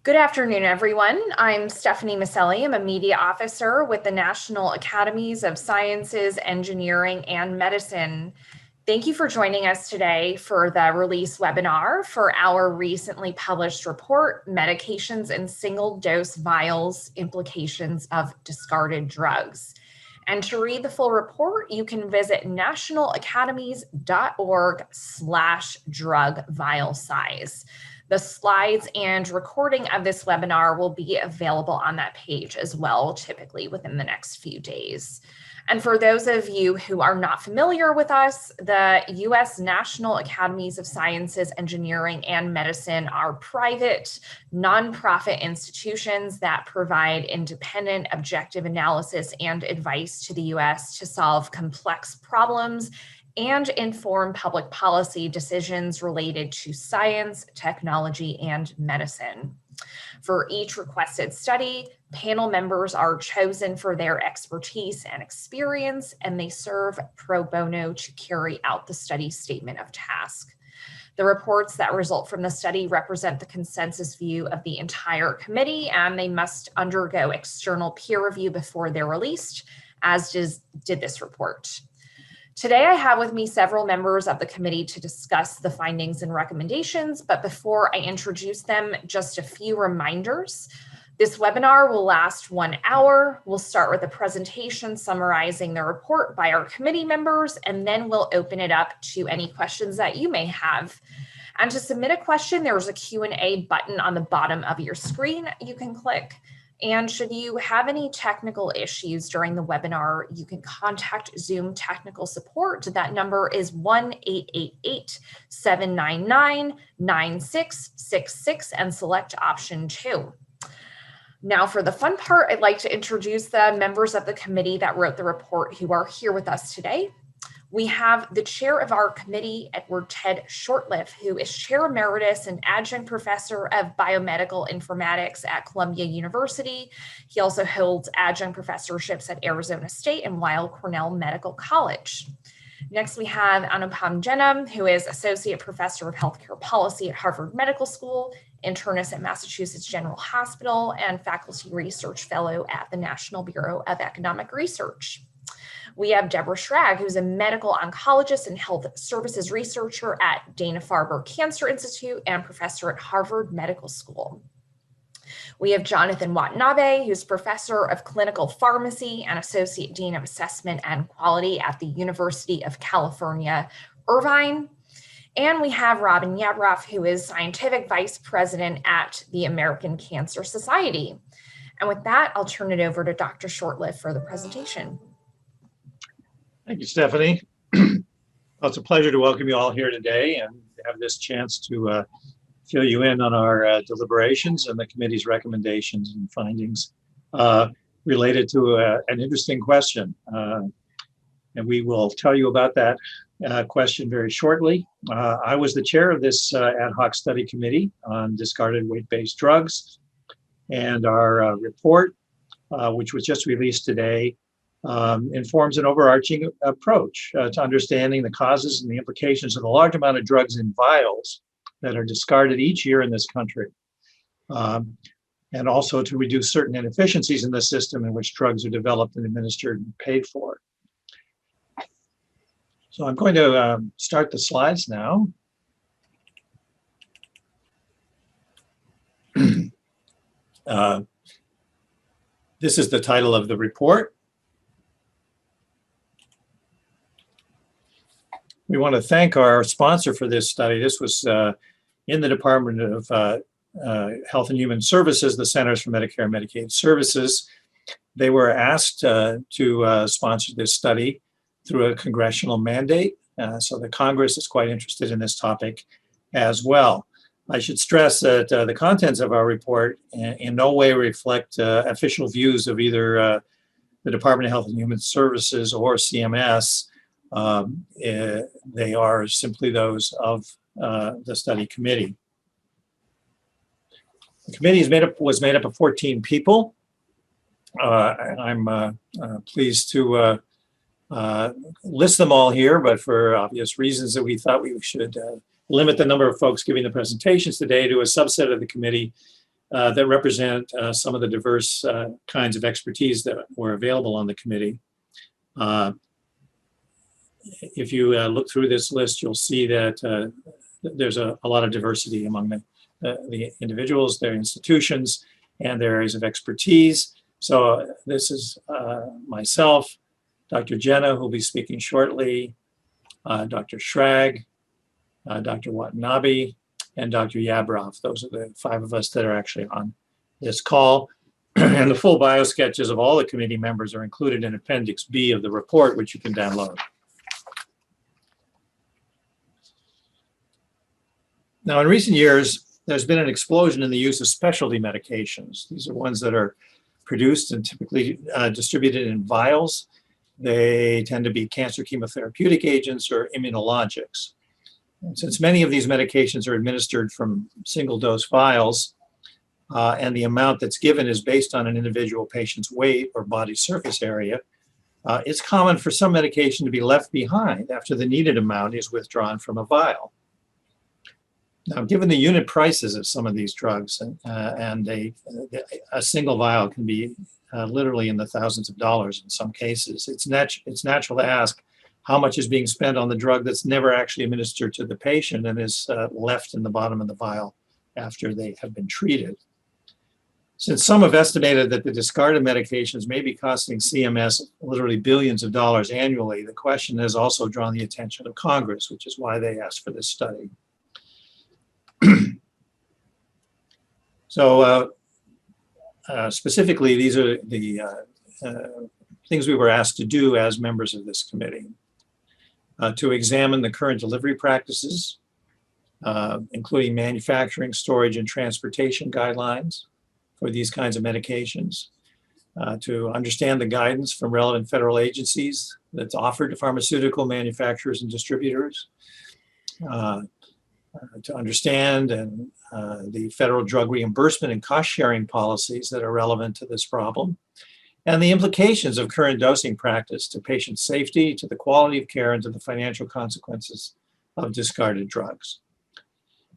Good afternoon, everyone. I'm Stephanie Maselli. I'm a media officer with the National Academies of Sciences, Engineering, and Medicine. Thank you for joining us today for the release webinar for our recently published report, Medications and Single-Dose Vials, Implications of Discarded Drugs. And to read the full report, you can visit nationalacademies.org/drug vial size. The slides and recording of this webinar will be available on that page as well, typically within the next few days. And for those of you who are not familiar with us, the U.S. National Academies of Sciences, Engineering, and Medicine are private, nonprofit institutions that provide independent, objective analysis and advice to the U.S. to solve complex problems and inform public policy decisions related to science, technology, and medicine. For each requested study, panel members are chosen for their expertise and experience, and they serve pro bono to carry out the study statement of task. The reports that result from the study represent the consensus view of the entire committee, and they must undergo external peer review before they're released, as did this report. Today, I have with me several members of the committee to discuss the findings and recommendations, but before I introduce them, just a few reminders. This webinar will last 1 hour. We'll start with a presentation summarizing the report by our committee members, and then we'll open it up to any questions that you may have. And to submit a question, there's a Q&A button on the bottom of your screen you can click. And should you have any technical issues during the webinar, you can contact Zoom technical support. That number is 1-888-799-9666 and select option 2. Now for the fun part, I'd like to introduce the members of the committee that wrote the report who are here with us today. We have the chair of our committee, Edward Ted Shortliff, who is chair emeritus and adjunct professor of biomedical informatics at Columbia University. He also holds adjunct professorships at Arizona State and Weill Cornell Medical College. Next, we have Anupam Jena, who is associate professor of healthcare policy at Harvard Medical School, internist at Massachusetts General Hospital, and faculty research fellow at the National Bureau of Economic Research. We have Deborah Schrag, who's a medical oncologist and health services researcher at Dana-Farber Cancer Institute and professor at Harvard Medical School. We have Jonathan Watanabe, who's professor of clinical pharmacy and associate dean of assessment and quality at the University of California, Irvine. And we have Robin Yabroff, who is scientific vice president at the American Cancer Society. And with that, I'll turn it over to Dr. Shortliff for the presentation. Thank you, Stephanie. Well, it's a pleasure to welcome you all here today and have this chance to fill you in on our deliberations and the committee's recommendations and findings related to an interesting question. And we will tell you about that question very shortly. I was the chair of this ad hoc study committee on discarded weight-based drugs, and our report, which was just released today, informs an overarching approach to understanding the causes and the implications of the large amount of drugs in vials that are discarded each year in this country, and also to reduce certain inefficiencies in the system in which drugs are developed and administered and paid for. So I'm going to start the slides now. This is the title of the report. We want to thank our sponsor for this study. This was in the Department of Health and Human Services, the Centers for Medicare and Medicaid Services. They were asked to sponsor this study through a congressional mandate. So the Congress is quite interested in this topic as well. I should stress that the contents of our report in no way reflect official views of either the Department of Health and Human Services or CMS. They are simply those of the study committee. The committee was made up of 14 people. I'm pleased to list them all here, but for obvious reasons that we thought we should limit the number of folks giving the presentations today to a subset of the committee that represent some of the diverse kinds of expertise that were available on the committee. If you look through this list, you'll see that there's a lot of diversity among the individuals, their institutions, and their areas of expertise. So this is myself, Dr. Jenna, who will be speaking shortly, Dr. Schrag, Dr. Watanabe, and Dr. Yabrov. Those are the 5 of us that are actually on this call. And the full bio sketches of all the committee members are included in Appendix B of the report, which you can download. Now, in recent years, there's been an explosion in the use of specialty medications. These are ones that are produced and typically distributed in vials. They tend to be cancer chemotherapeutic agents or immunologics. And since many of these medications are administered from single-dose vials, and the amount that's given is based on an individual patient's weight or body surface area, it's common for some medication to be left behind after the needed amount is withdrawn from a vial. Now, given the unit prices of some of these drugs, and a single vial can be literally in the thousands of dollars in some cases, it's natural to ask how much is being spent on the drug that's never actually administered to the patient and is left in the bottom of the vial after they have been treated. Since some have estimated that the discarded medications may be costing CMS literally billions of dollars annually, the question has also drawn the attention of Congress, which is why they asked for this study. So specifically, these are the things we were asked to do as members of this committee. To examine the current delivery practices, including manufacturing, storage, and transportation guidelines for these kinds of medications, to understand the guidance from relevant federal agencies that's offered to pharmaceutical manufacturers and distributors, to understand the federal drug reimbursement and cost sharing policies that are relevant to this problem, and the implications of current dosing practice to patient safety, to the quality of care, and to the financial consequences of discarded drugs.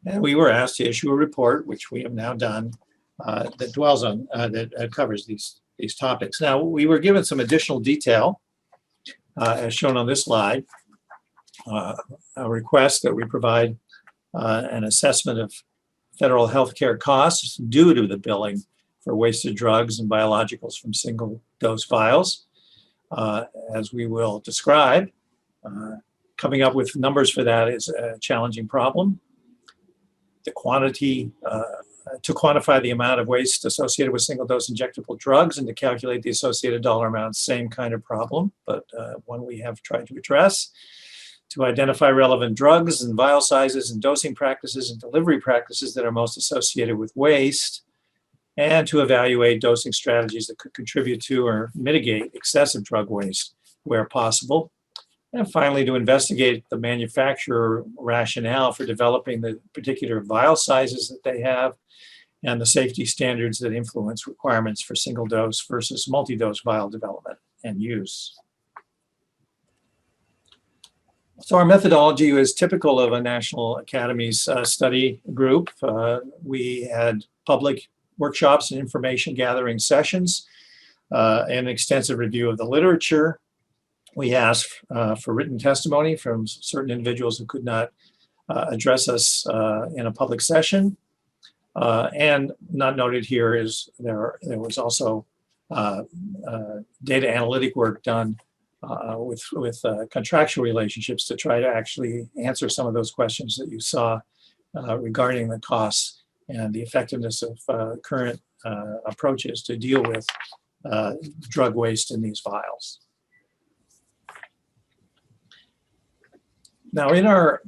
And we were asked to issue a report, which we have now done, that dwells on, that covers these topics. Now, we were given some additional detail, as shown on this slide, a request that we provide an assessment of federal healthcare costs due to the billing for wasted drugs and biologicals from single-dose vials. As we will describe, coming up with numbers for that is a challenging problem. The quantity, to quantify the amount of waste associated with single-dose injectable drugs and to calculate the associated dollar amount, same kind of problem, but one we have tried to address. To identify relevant drugs and vial sizes and dosing practices and delivery practices that are most associated with waste, and to evaluate dosing strategies that could contribute to or mitigate excessive drug waste where possible. And finally, to investigate the manufacturer rationale for developing the particular vial sizes that they have and the safety standards that influence requirements for single dose versus multi-dose vial development and use. So our methodology is typical of a National Academies study group. We had public workshops and information gathering sessions, an extensive review of the literature. We asked for written testimony from certain individuals who could not address us in a public session. And not noted here is there was also data analytic work done with contractual relationships to try to actually answer some of those questions that you saw regarding the costs and the effectiveness of current approaches to deal with drug waste in these vials. Now, in our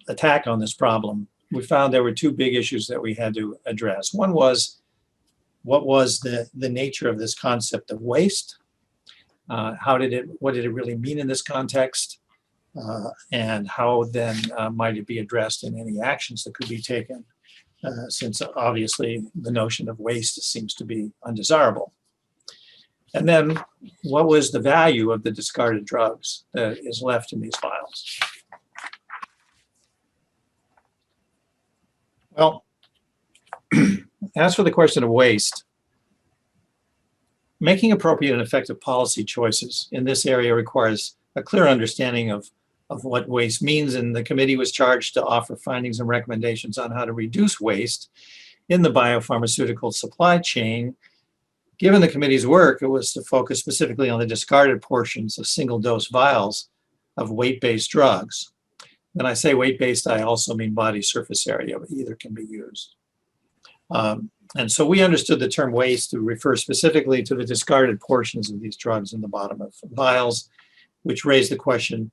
attack on this problem, we found there were 2 big issues that we had to address. One was, what was the nature of this concept of waste? What did it really mean in this context? And how then might it be addressed in any actions that could be taken, since obviously the notion of waste seems to be undesirable. And then what was the value of the discarded drugs that is left in these vials? Well, as for the question of waste, making appropriate and effective policy choices in this area requires a clear understanding of what waste means, and the committee was charged to offer findings and recommendations on how to reduce waste in the biopharmaceutical supply chain. Given the committee's work, it was to focus specifically on the discarded portions of single-dose vials of weight-based drugs. When I say weight-based, I also mean body surface area, but either can be used. And so we understood the term waste to refer specifically to the discarded portions of these drugs in the bottom of vials, which raised the question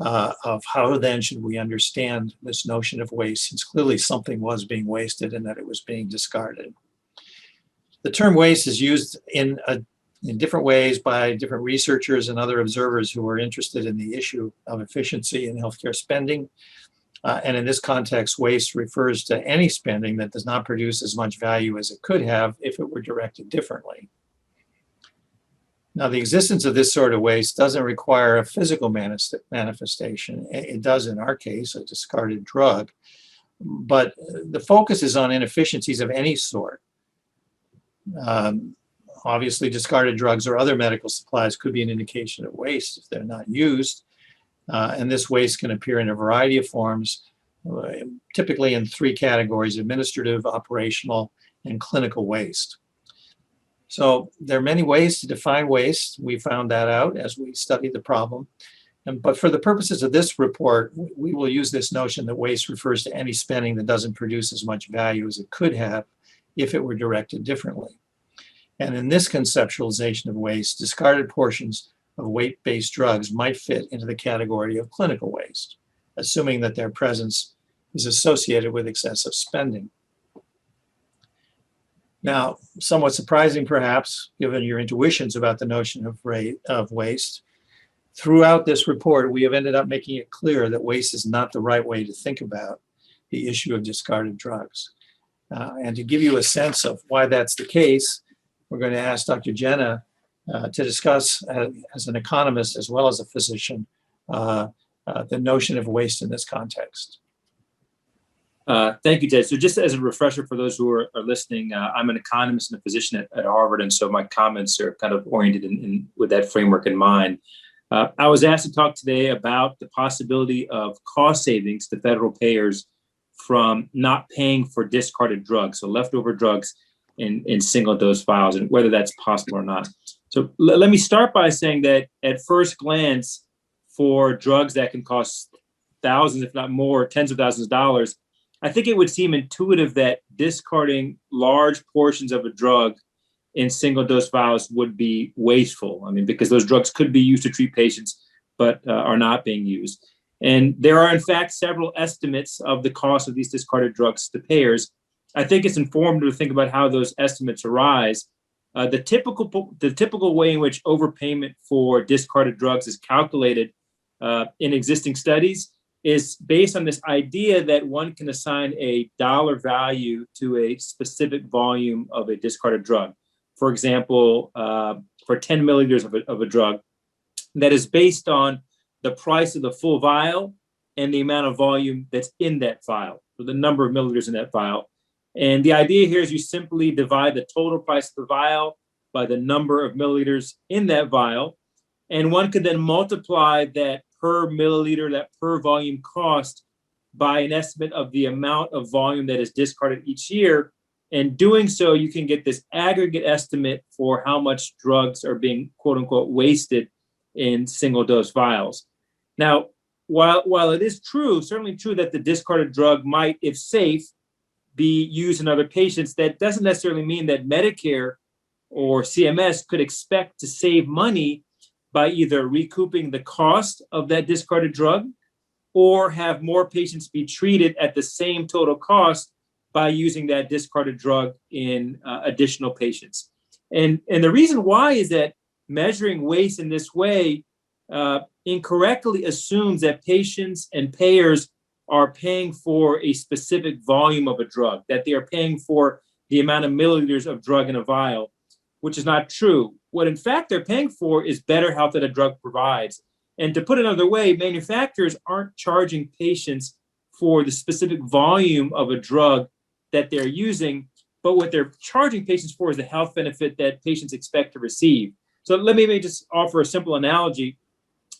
of how then should we understand this notion of waste, since clearly something was being wasted and that it was being discarded. The term waste is used in different ways by different researchers and other observers who are interested in the issue of efficiency in healthcare spending. And in this context, waste refers to any spending that does not produce as much value as it could have if it were directed differently. Now, the existence of this sort of waste doesn't require a physical manifestation. It does in our case, a discarded drug. But the focus is on inefficiencies of any sort. Obviously, discarded drugs or other medical supplies could be an indication of waste if they're not used. And this waste can appear in a variety of forms, typically in three categories: administrative, operational, and clinical waste. So there are many ways to define waste. We found that out as we studied the problem. But for the purposes of this report, we will use this notion that waste refers to any spending that doesn't produce as much value as it could have if it were directed differently. And in this conceptualization of waste, discarded portions of weight-based drugs might fit into the category of clinical waste, assuming that their presence is associated with excessive spending. Now, somewhat surprising perhaps, given your intuitions about the notion of waste, throughout this report, we have ended up making it clear that waste is not the right way to think about the issue of discarded drugs. And to give you a sense of why that's the case, we're going to ask Dr. Jenna to discuss, as an economist as well as a physician, the notion of waste in this context. Thank you, Ted. So just as a refresher for those who are listening, I'm an economist and a physician at Harvard, and so my comments are kind of oriented with that framework in mind. I was asked to talk today about the possibility of cost savings to federal payers from not paying for discarded drugs, so leftover drugs in single-dose vials, and whether that's possible or not. So let me start by saying that at first glance, for drugs that can cost thousands, if not more, tens of thousands of dollars, I think it would seem intuitive that discarding large portions of a drug in single-dose vials would be wasteful. I mean, because those drugs could be used to treat patients, but are not being used. And there are, in fact, several estimates of the cost of these discarded drugs to payers. I think it's informative to think about how those estimates arise. The typical way in which overpayment for discarded drugs is calculated in existing studies is based on this idea that one can assign a dollar value to a specific volume of a discarded drug. For example, for 10 milliliters of a drug, that is based on the price of the full vial and the amount of volume that's in that vial, so the number of milliliters in that vial. And the idea here is you simply divide the total price of the vial by the number of milliliters in that vial. And one could then multiply that per milliliter, that per volume cost, by an estimate of the amount of volume that is discarded each year. And doing so, you can get this aggregate estimate for how much drugs are being, quote unquote, wasted in single dose vials. Now, while it is true, certainly true that the discarded drug might, if safe, be used in other patients, that doesn't necessarily mean that Medicare or CMS could expect to save money by either recouping the cost of that discarded drug or have more patients be treated at the same total cost by using that discarded drug in additional patients. And the reason why is that measuring waste in this way incorrectly assumes that patients and payers are paying for a specific volume of a drug, that they are paying for the amount of milliliters of drug in a vial, which is not true. What in fact they're paying for is better health that a drug provides. And to put it another way, manufacturers aren't charging patients for the specific volume of a drug that they're using. but what they're charging patients for is the health benefit that patients expect to receive. So let me just offer a simple analogy.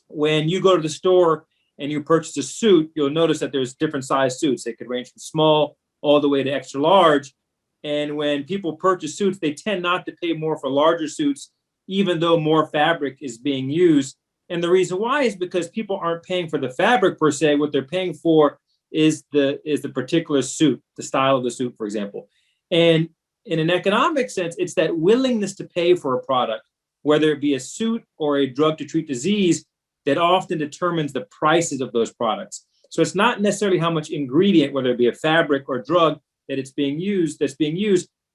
When you go to the store and you purchase a suit, you'll notice that there's different size suits. They could range from small all the way to extra large. And when people purchase suits, they tend not to pay more for larger suits, even though more fabric is being used. And the reason why is because people aren't paying for the fabric per se. What they're paying for is the particular suit, the style of the suit, for example. And in an economic sense, it's that willingness to pay for a product, whether it be a suit or a drug to treat disease, that often determines the prices of those products. So it's not necessarily how much ingredient, whether it be a fabric or drug that's being used,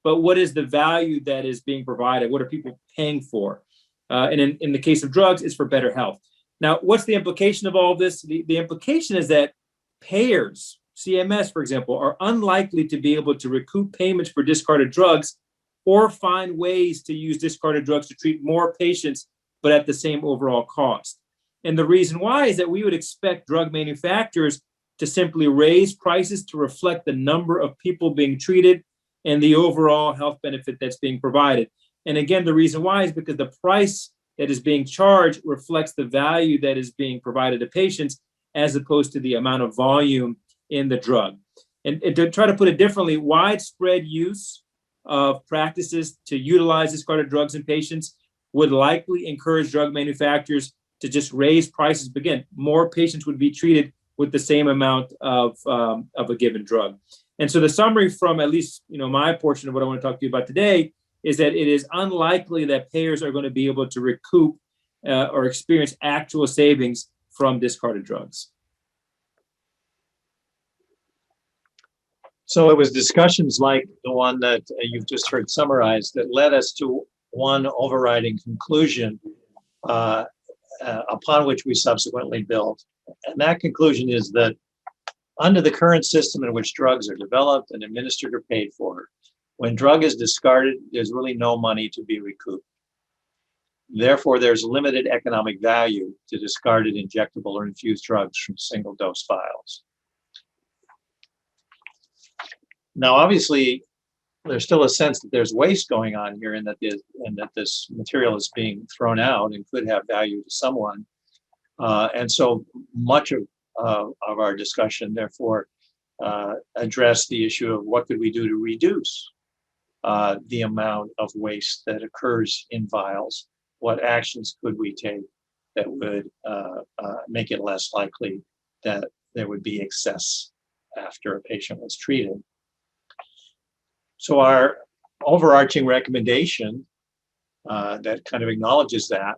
but what is the value that is being provided? What are people paying for? And in the case of drugs, it's for better health. Now, what's the implication of all this? The implication is that payers, CMS, for example, are unlikely to be able to recoup payments for discarded drugs or find ways to use discarded drugs to treat more patients, but at the same overall cost. And the reason why is that we would expect drug manufacturers to simply raise prices to reflect the number of people being treated and the overall health benefit that's being provided. And again, the reason why is because the price that is being charged reflects the value that is being provided to patients as opposed to the amount of volume in the drug. And to try to put it differently, widespread use of practices to utilize discarded drugs in patients would likely encourage drug manufacturers to just raise prices. But again, more patients would be treated with the same amount of a given drug. And so the summary from at least my portion of what I want to talk to you about today is that it is unlikely that payers are going to be able to recoup or experience actual savings from discarded drugs. So it was discussions like the one that you've just heard summarized that led us to one overriding conclusion upon which we subsequently built. And that conclusion is that under the current system in which drugs are developed and administered or paid for, when drug is discarded, there's really no money to be recouped. Therefore, there's limited economic value to discarded injectable or infused drugs from single-dose vials. Now, obviously, there's still a sense that there's waste going on here and that this material is being thrown out and could have value to someone. And so much of our discussion, therefore, addressed the issue of what could we do to reduce the amount of waste that occurs in vials. What actions could we take that would make it less likely that there would be excess after a patient was treated? So our overarching recommendation that kind of acknowledges that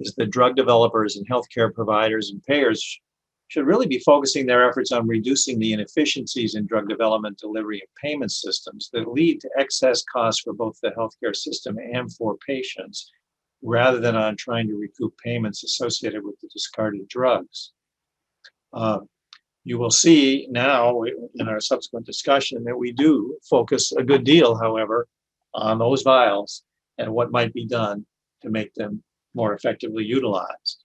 is that drug developers and healthcare providers and payers should really be focusing their efforts on reducing the inefficiencies in drug development, delivery, and payment systems that lead to excess costs for both the healthcare system and for patients, rather than on trying to recoup payments associated with the discarded drugs. You will see now in our subsequent discussion that we do focus a good deal, however, on those vials and what might be done to make them more effectively utilized.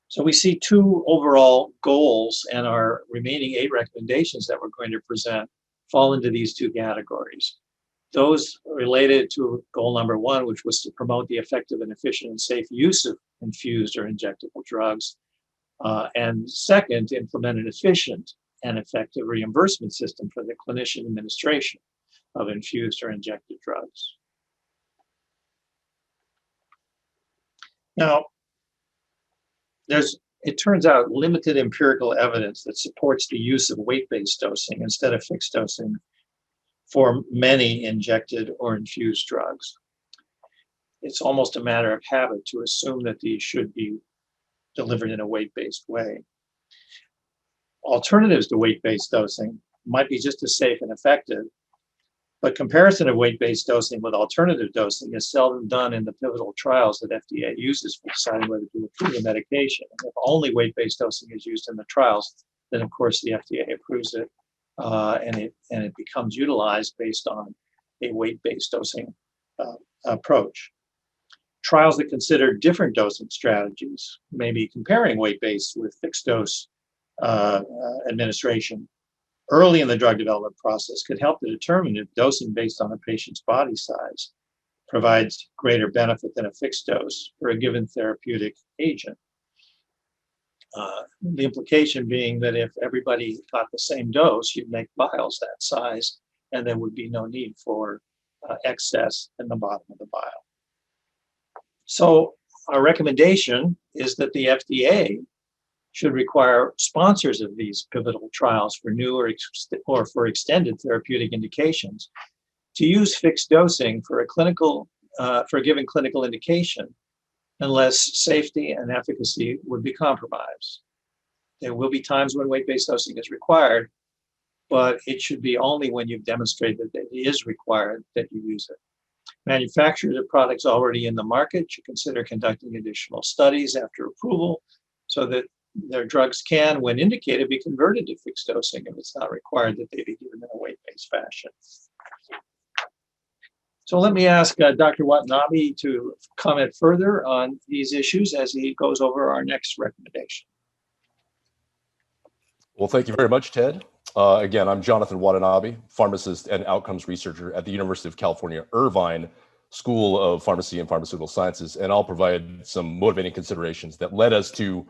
So we see two overall goals, and our remaining 8 recommendations that we're going to present fall into these two categories. Those related to goal number 1, which was to promote the effective and efficient and safe use of infused or injectable drugs. And second, to implement an efficient and effective reimbursement system for the clinician administration of infused or injected drugs. Now, it turns out, limited empirical evidence that supports the use of weight-based dosing instead of fixed dosing for many injected or infused drugs. It's almost a matter of habit to assume that these should be delivered in a weight-based way. Alternatives to weight-based dosing might be just as safe and effective, but comparison of weight-based dosing with alternative dosing is seldom done in the pivotal trials that FDA uses for deciding whether to approve a medication. And if only weight-based dosing is used in the trials, then of course the FDA approves it, and it becomes utilized based on a weight-based dosing approach. Trials that consider different dosing strategies, maybe comparing weight-based with fixed dose administration, early in the drug development process could help to determine if dosing based on a patient's body size provides greater benefit than a fixed dose for a given therapeutic agent. The implication being that if everybody got the same dose, you'd make vials that size, and there would be no need for excess in the bottom of the vial. So our recommendation is that the FDA should require sponsors of these pivotal trials for new or for extended therapeutic indications to use fixed dosing for a given clinical indication, unless safety and efficacy would be compromised. There will be times when weight-based dosing is required, but it should be only when you've demonstrated that it is required that you use it. Manufacturers of products already in the market should consider conducting additional studies after approval so that their drugs can, when indicated, be converted to fixed dosing if it's not required that they be given in a weight-based fashion. So let me ask Dr. Watanabe to comment further on these issues as he goes over our next recommendation. Well, thank you very much, Ted. Again, I'm Jonathan Watanabe, pharmacist and outcomes researcher at the University of California, Irvine School of Pharmacy and Pharmaceutical Sciences, and I'll provide some motivating considerations that led us to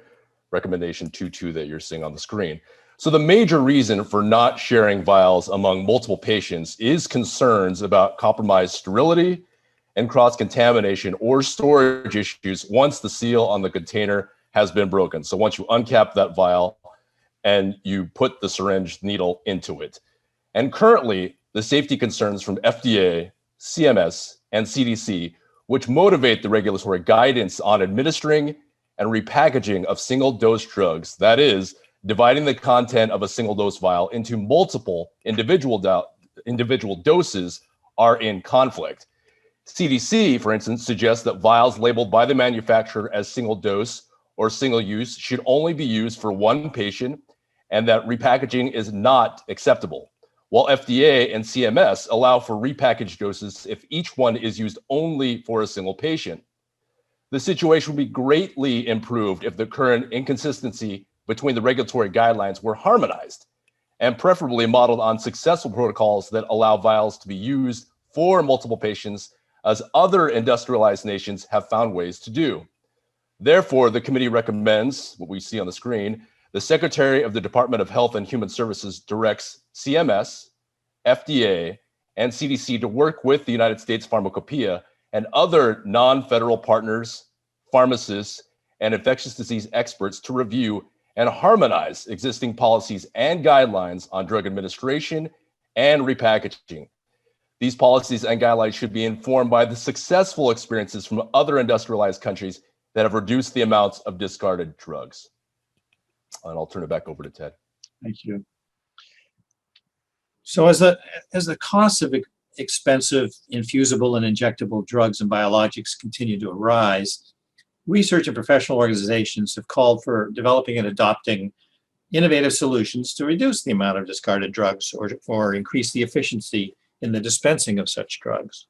recommendation 2.2 that you're seeing on the screen. So the major reason for not sharing vials among multiple patients is concerns about compromised sterility and cross-contamination or storage issues once the seal on the container has been broken. So once you uncap that vial and you put the syringe needle into it. And currently, the safety concerns from FDA, CMS, and CDC, which motivate the regulatory guidance on administering and repackaging of single-dose drugs, that is, dividing the content of a single-dose vial into multiple individual doses, are in conflict. CDC, for instance, suggests that vials labeled by the manufacturer as single-dose or single-use should only be used for one patient and that repackaging is not acceptable, while FDA and CMS allow for repackaged doses if each one is used only for a single patient. The situation would be greatly improved if the current inconsistency between the regulatory guidelines were harmonized and preferably modeled on successful protocols that allow vials to be used for multiple patients, as other industrialized nations have found ways to do. Therefore, the committee recommends what we see on the screen. The Secretary of the Department of Health and Human Services directs CMS, FDA, and CDC to work with the United States Pharmacopoeia and other non-federal partners, pharmacists, and infectious disease experts to review and harmonize existing policies and guidelines on drug administration and repackaging. These policies and guidelines should be informed by the successful experiences from other industrialized countries that have reduced the amounts of discarded drugs. And I'll turn it back over to Ted. Thank you. So as the costs of expensive infusible and injectable drugs and biologics continue to rise, research and professional organizations have called for developing and adopting innovative solutions to reduce the amount of discarded drugs or increase the efficiency in the dispensing of such drugs.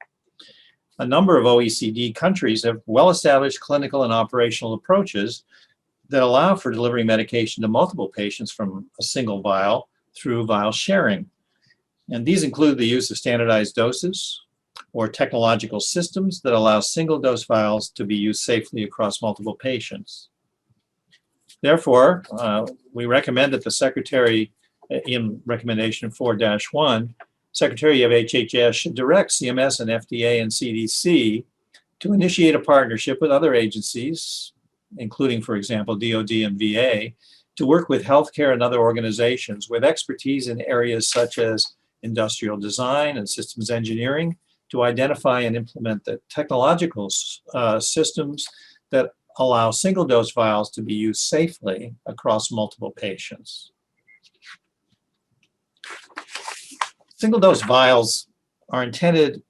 A number of OECD countries have well-established clinical and operational approaches that allow for delivering medication to multiple patients from a single vial through vial sharing. And these include the use of standardized doses or technological systems that allow single-dose vials to be used safely across multiple patients. Therefore, we recommend that the Secretary, in recommendation 4-1, Secretary of HHS should direct CMS and FDA and CDC to initiate a partnership with other agencies, including, for example, DoD and VA, to work with healthcare and other organizations with expertise in areas such as industrial design and systems engineering to identify and implement the technological systems that allow single-dose vials to be used safely across multiple patients. Single-dose vials are intended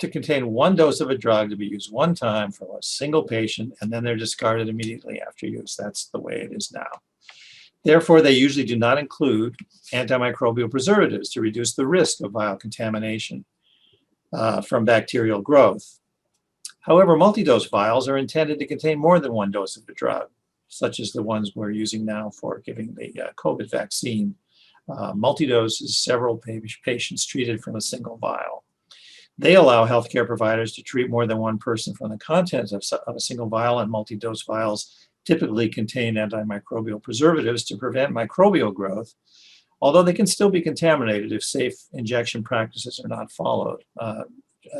to contain one dose of a drug to be used one time for a single patient, and then they're discarded immediately after use. That's the way it is now. Therefore, they usually do not include antimicrobial preservatives to reduce the risk of vial contamination from bacterial growth. However, multi-dose vials are intended to contain more than one dose of the drug, such as the ones we're using now for giving the COVID vaccine Multi-dose is several patients treated from a single vial. They allow healthcare providers to treat more than one person from the contents of a single vial, and multi-dose vials typically contain antimicrobial preservatives to prevent microbial growth, although they can still be contaminated if safe injection practices are not followed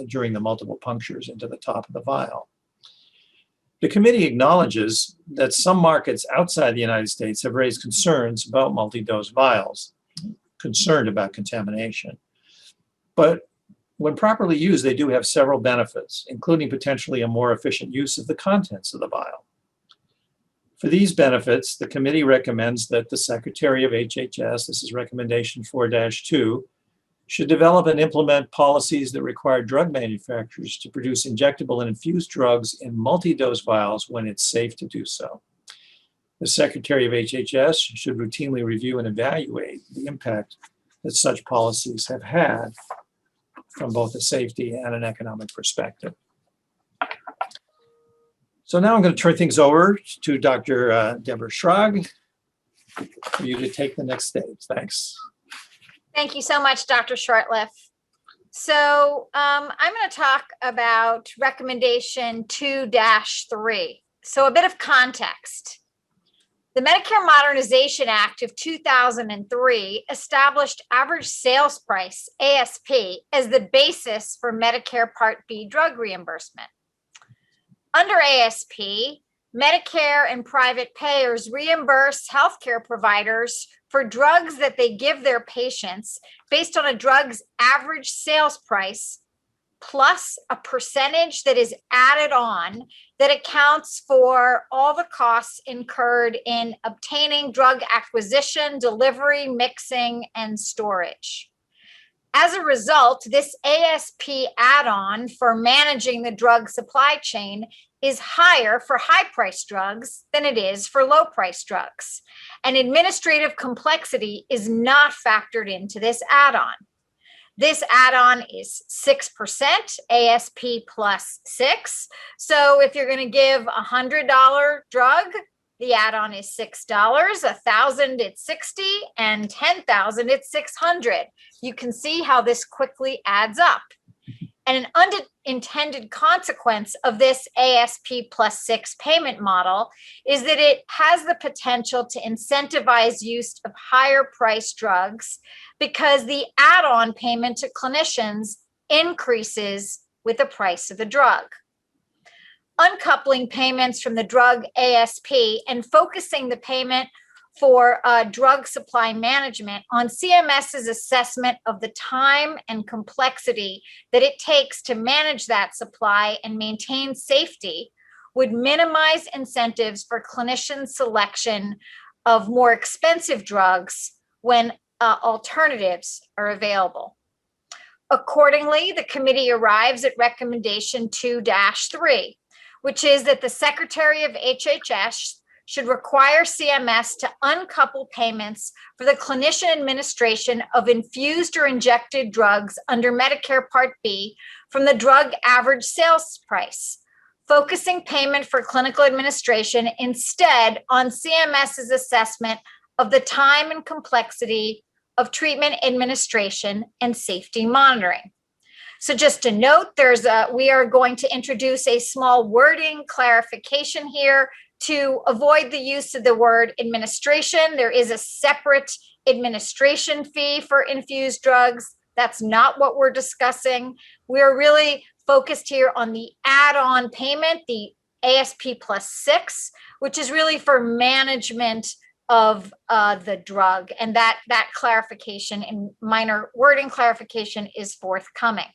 during the multiple punctures into the top of the vial. The committee acknowledges that some markets outside the United States have raised concerns about multi-dose vials, concerned about contamination. But when properly used, they do have several benefits, including potentially a more efficient use of the contents of the vial. For these benefits, the committee recommends that the Secretary of HHS, this is recommendation 4-2, should develop and implement policies that require drug manufacturers to produce injectable and infused drugs in multi-dose vials when it's safe to do so. The Secretary of HHS should routinely review and evaluate the impact that such policies have had from both a safety and an economic perspective. So now I'm going to turn things over to Dr. Deborah Schrag for you to take the next stage. Thanks. Thank you so much, Dr. Shortliff. So I'm going to talk about recommendation 2-3. So a bit of context. The Medicare Modernization Act of 2003 established average sales price, ASP, as the basis for Medicare Part B drug reimbursement. Under ASP, Medicare and private payers reimburse healthcare providers for drugs that they give their patients based on a drug's average sales price plus a percentage that is added on that accounts for all the costs incurred in obtaining drug acquisition, delivery, mixing, and storage. As a result, this ASP add-on for managing the drug supply chain is higher for high-priced drugs than it is for low-priced drugs. And administrative complexity is not factored into this add-on. This add-on is 6% ASP plus 6. So if you're going to give a $100 drug, the add-on is $6, $1,000 it's $60, and $10,000 it's $600. You can see how this quickly adds up. And an unintended consequence of this ASP plus 6 payment model is that it has the potential to incentivize use of higher priced drugs because the add-on payment to clinicians increases with the price of the drug. Uncoupling payments from the drug ASP and focusing the payment for drug supply management on CMS's assessment of the time and complexity that it takes to manage that supply and maintain safety would minimize incentives for clinician selection of more expensive drugs when alternatives are available. Accordingly, the committee arrives at recommendation 2-3, which is that the Secretary of HHS should require CMS to uncouple payments for the clinician administration of infused or injected drugs under Medicare Part B from the drug average sales price, focusing payment for clinical administration instead on CMS's assessment of the time and complexity of treatment administration and safety monitoring. So just to note, we are going to introduce a small wording clarification here to avoid the use of the word administration. There is a separate administration fee for infused drugs. That's not what we're discussing. We're really focused here on the add-on payment, the ASP plus 6, which is really for management of the drug. And that clarification and minor wording clarification is forthcoming.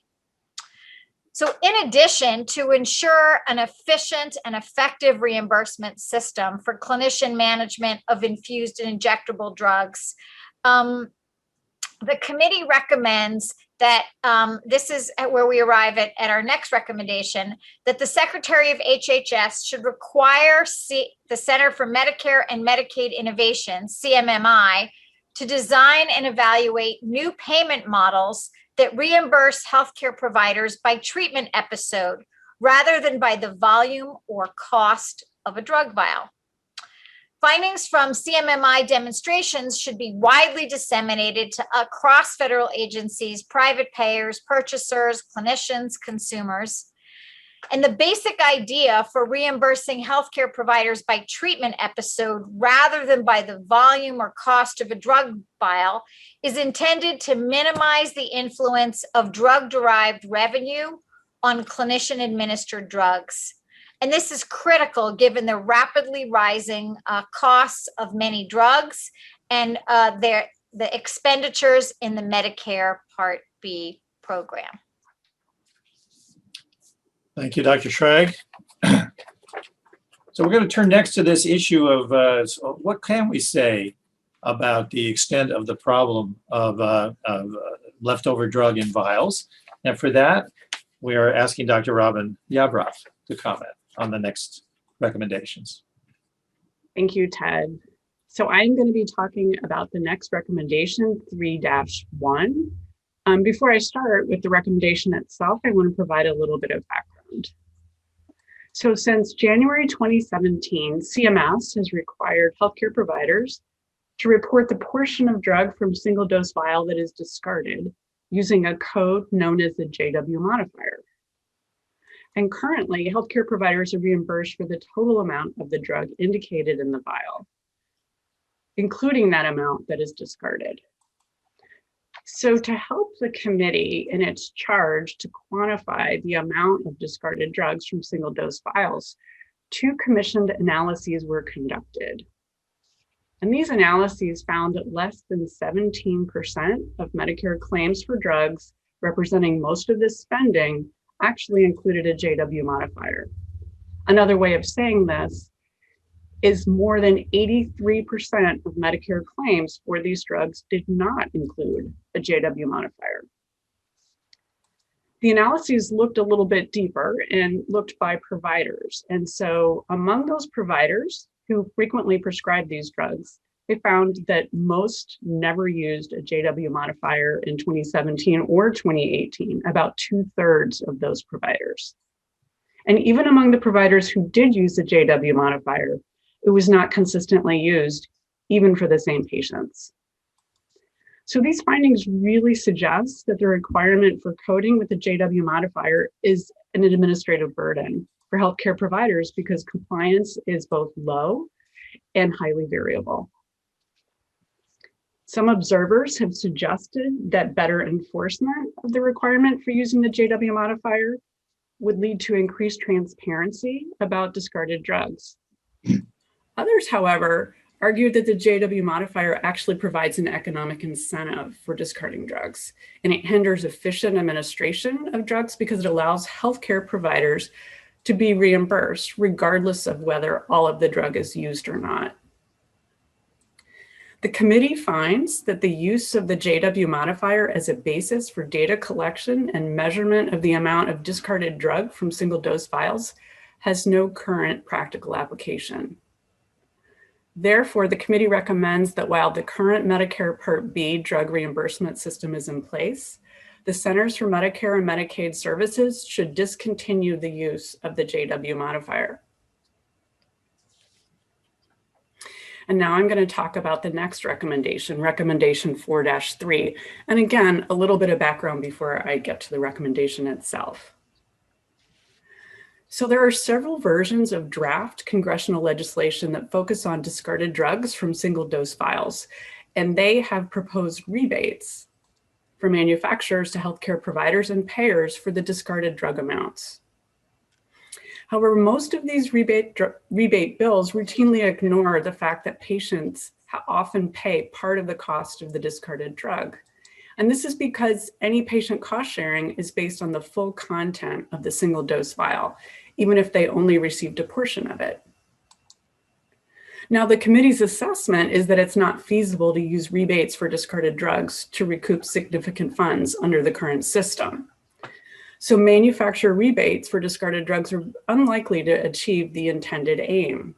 So in addition, to ensure an efficient and effective reimbursement system for clinician management of infused and injectable drugs, the committee recommends that this is where we arrive at our next recommendation, that the Secretary of HHS should require the Center for Medicare and Medicaid Innovation, CMMI, to design and evaluate new payment models that reimburse healthcare providers by treatment episode rather than by the volume or cost of a drug vial. Findings from CMMI demonstrations should be widely disseminated to across federal agencies, private payers, purchasers, clinicians, consumers. And the basic idea for reimbursing healthcare providers by treatment episode rather than by the volume or cost of a drug vial is intended to minimize the influence of drug-derived revenue on clinician-administered drugs. And this is critical given the rapidly rising costs of many drugs and the expenditures in the Medicare Part B program. Thank you, Dr. Schrag. So we're going to turn next to this issue of what can we say about the extent of the problem of leftover drug in vials. And for that, we are asking Dr. Robin Yabroff to comment on the next recommendations. Thank you, Ted. So I'm going to be talking about the next recommendation, 3-1. Before I start with the recommendation itself, I want to provide a little bit of background. So since January 2017, CMS has required healthcare providers to report the portion of drug from single-dose vial that is discarded using a code known as the JW modifier. And currently, healthcare providers are reimbursed for the total amount of the drug indicated in the vial, including that amount that is discarded. So to help the committee in its charge to quantify the amount of discarded drugs from single-dose vials, 2 commissioned analyses were conducted. And these analyses found that less than 17% of Medicare claims for drugs representing most of this spending actually included a JW modifier. Another way of saying this is more than 83% of Medicare claims for these drugs did not include a JW modifier. The analyses looked a little bit deeper and looked by providers. And so among those providers who frequently prescribe these drugs, they found that most never used a JW modifier in 2017 or 2018, about 2/3 of those providers. And even among the providers who did use the JW modifier, it was not consistently used, even for the same patients. So these findings really suggest that the requirement for coding with the JW modifier is an administrative burden for healthcare providers because compliance is both low and highly variable. Some observers have suggested that better enforcement of the requirement for using the JW modifier would lead to increased transparency about discarded drugs. Others, however, argue that the JW modifier actually provides an economic incentive for discarding drugs, and it hinders efficient administration of drugs because it allows healthcare providers to be reimbursed regardless of whether all of the drug is used or not. The committee finds that the use of the JW modifier as a basis for data collection and measurement of the amount of discarded drug from single-dose vials has no current practical application. Therefore, the committee recommends that while the current Medicare Part B drug reimbursement system is in place, the Centers for Medicare and Medicaid Services should discontinue the use of the JW modifier. And now I'm going to talk about the next recommendation, recommendation 4-3. And again, a little bit of background before I get to the recommendation itself. So there are several versions of draft congressional legislation that focus on discarded drugs from single-dose vials, and they have proposed rebates for manufacturers to healthcare providers and payers for the discarded drug amounts. However, most of these rebate bills routinely ignore the fact that patients often pay part of the cost of the discarded drug. And this is because any patient cost sharing is based on the full content of the single dose vial, even if they only received a portion of it. Now, the committee's assessment is that it's not feasible to use rebates for discarded drugs to recoup significant funds under the current system. So manufacturer rebates for discarded drugs are unlikely to achieve the intended aim.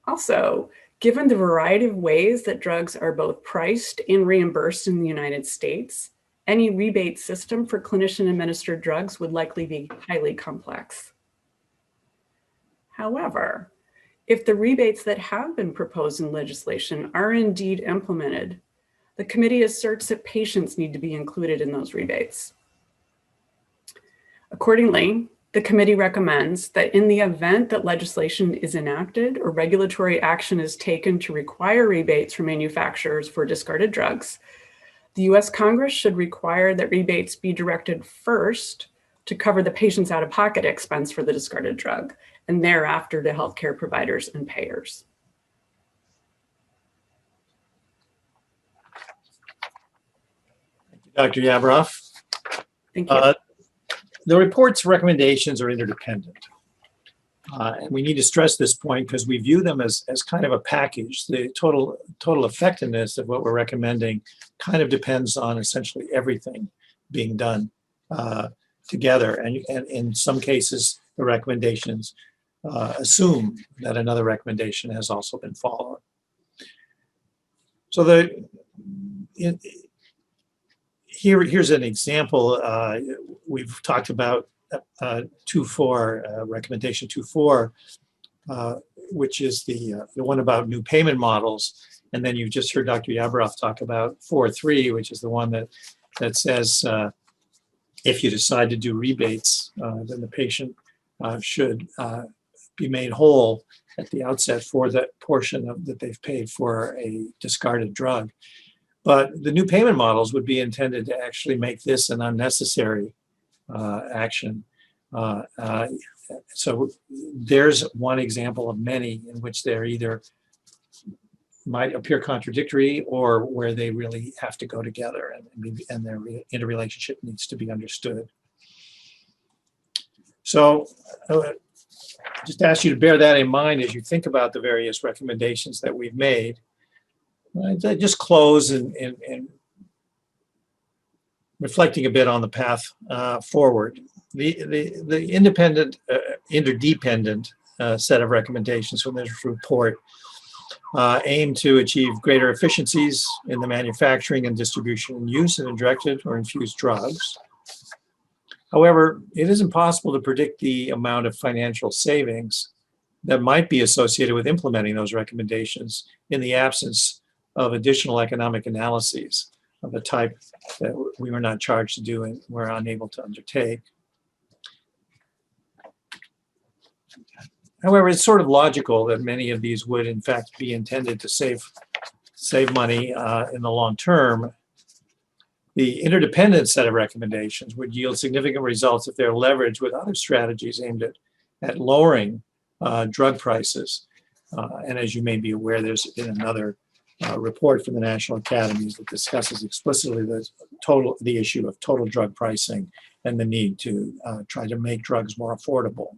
Also, given the variety of ways that drugs are both priced and reimbursed in the United States, any rebate system for clinician-administered drugs would likely be highly complex. However, If the rebates that have been proposed in legislation are indeed implemented, the committee asserts that patients need to be included in those rebates. Accordingly, the committee recommends that in the event that legislation is enacted or regulatory action is taken to require rebates for manufacturers for discarded drugs, the US Congress should require that rebates be directed first to cover the patient's out-of-pocket expense for the discarded drug, and thereafter to healthcare providers and payers. Thank you, Dr. Yabroff. Thank you. The report's recommendations are interdependent. And we need to stress this point because we view them as kind of a package. The total effectiveness of what we're recommending kind of depends on essentially everything being done together. And in some cases, the recommendations assume that another recommendation has also been followed. So here's an example. We've talked about 2.4, recommendation 2.4, which is the one about new payment models. And then you've just heard Dr. Yabroff talk about 4.3, which is the one that says if you decide to do rebates, then the patient should be made whole at the outset for that portion that they've paid for a discarded drug. But the new payment models would be intended to actually make this an unnecessary action. So there's one example of many in which they're either might appear contradictory or where they really have to go together and their interrelationship needs to be understood. So just ask you to bear that in mind as you think about the various recommendations that we've made. I just close in reflecting a bit on the path forward. The independent, interdependent set of recommendations from this report aim to achieve greater efficiencies in the manufacturing and distribution and use of injected or infused drugs. However, it is impossible to predict the amount of financial savings that might be associated with implementing those recommendations in the absence of additional economic analyses of a type that we were not charged to do and were unable to undertake. However, it's sort of logical that many of these would in fact be intended to save money in the long term. The interdependent set of recommendations would yield significant results if they're leveraged with other strategies aimed at lowering drug prices. And as you may be aware, there's been another report from the National Academies that discusses explicitly the issue of total drug pricing and the need to try to make drugs more affordable.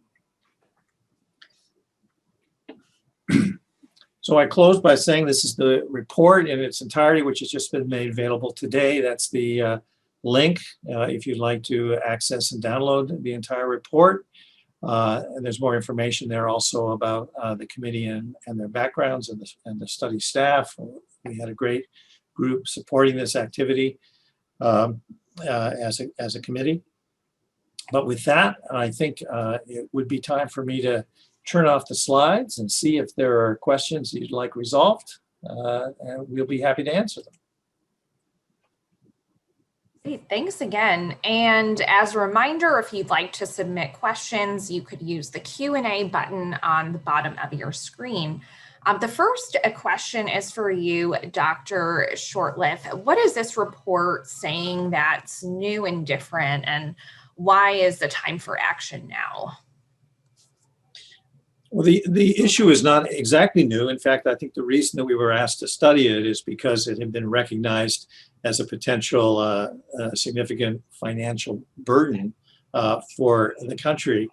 So I close by saying this is the report in its entirety, which has just been made available today. That's the link if you'd like to access and download the entire report. And there's more information there also about the committee and their backgrounds and the study staff. We had a great group supporting this activity as a committee. But with that, I think it would be time for me to turn off the slides and see if there are questions you'd like resolved, and we'll be happy to answer them. Great, thanks again. And as a reminder, if you'd like to submit questions, you could use the Q&A button on the bottom of your screen. The first question is for you, Dr. Shortliff. What is this report saying that's new and different, and why is the time for action now? Well, the issue is not exactly new. In fact, I think the reason that we were asked to study it is because it had been recognized as a potential significant financial burden for the country.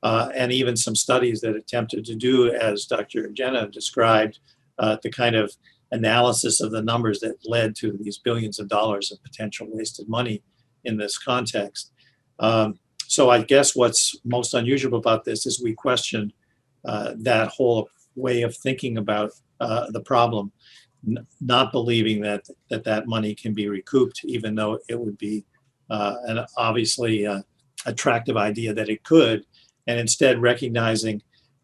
And even some studies that attempted to do, as Dr. Jenna described, the kind of analysis of the numbers that led to these billions of dollars of potential wasted money in this context. So I guess what's most unusual about this is we questioned that whole way of thinking about the problem, not believing that money can be recouped, even though it would be an obviously attractive idea that it could, and instead recognizing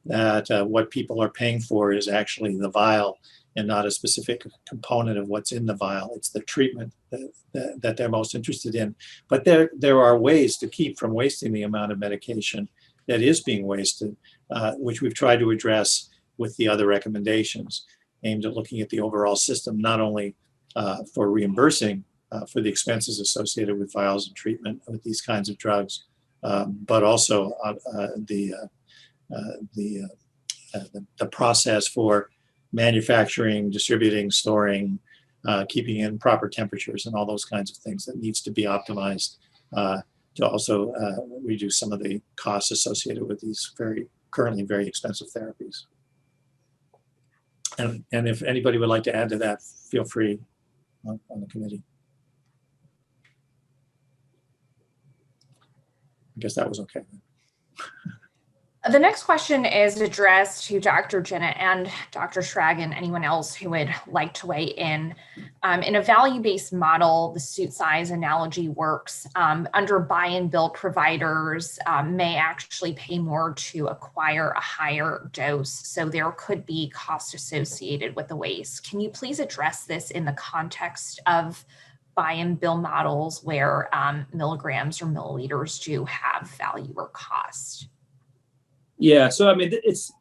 that what people are paying for is actually the vial and not a specific component of what's in the vial. It's the treatment that they're most interested in. But there are ways to keep from wasting the amount of medication that is being wasted, which we've tried to address with the other recommendations aimed at looking at the overall system, not only for reimbursing for the expenses associated with vials and treatment with these kinds of drugs, but also the process for manufacturing, distributing, storing, keeping in proper temperatures, and all those kinds of things that needs to be optimized to also reduce some of the costs associated with these currently very expensive therapies. And if anybody would like to add to that, feel free on the committee. I guess that was okay. The next question is addressed to Dr. Jenna and Dr. Schrag and anyone else who would like to weigh in. In a value-based model, the suit size analogy works. Under buy and bill, providers may actually pay more to acquire a higher dose. So there could be cost associated with the waste. Can you please address this in the context of buy and bill models where milligrams or milliliters do have value or cost? Yeah, so I mean,